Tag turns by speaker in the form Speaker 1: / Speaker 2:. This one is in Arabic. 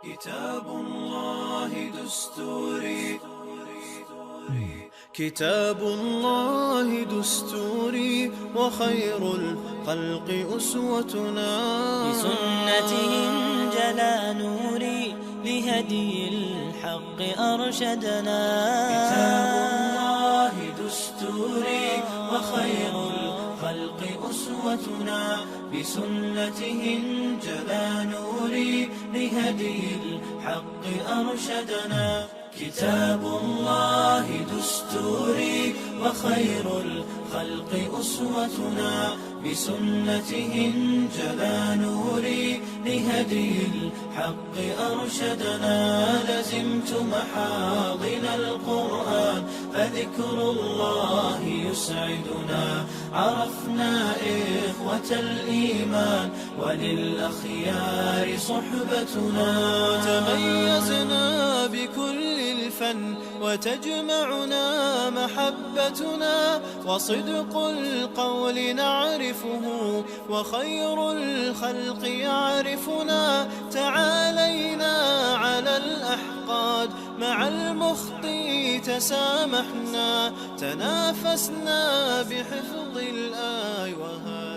Speaker 1: كتاب الله دستوري، كتاب الله دستوري، وخير الخلق أسوتنا.
Speaker 2: بسنته انجلى نوري، لهدي الحق أرشدنا.
Speaker 1: كتاب الله دستوري، وخير الخلق أسوتنا. بسنته انجلى نوري، لهدي الحق أرشدنا. كتاب الله دستوري، وخير الخلق أسوتنا. بسنته انجلى نوري، لهدي الحق أرشدنا. لزمت محاضن القرآن، فذكر الله يسعدنا. عرفنا إخوة الإيمان، وللأخيار صحبتنا. تميزنا بكل الفن، وتجمعنا محبتنا. وصدق القول نعرفه، وخير الخلق يعرفنا. تعالينا على الأحقاد، مع المخطي تسامحنا. تنافسنا بحفظ الآي وهذا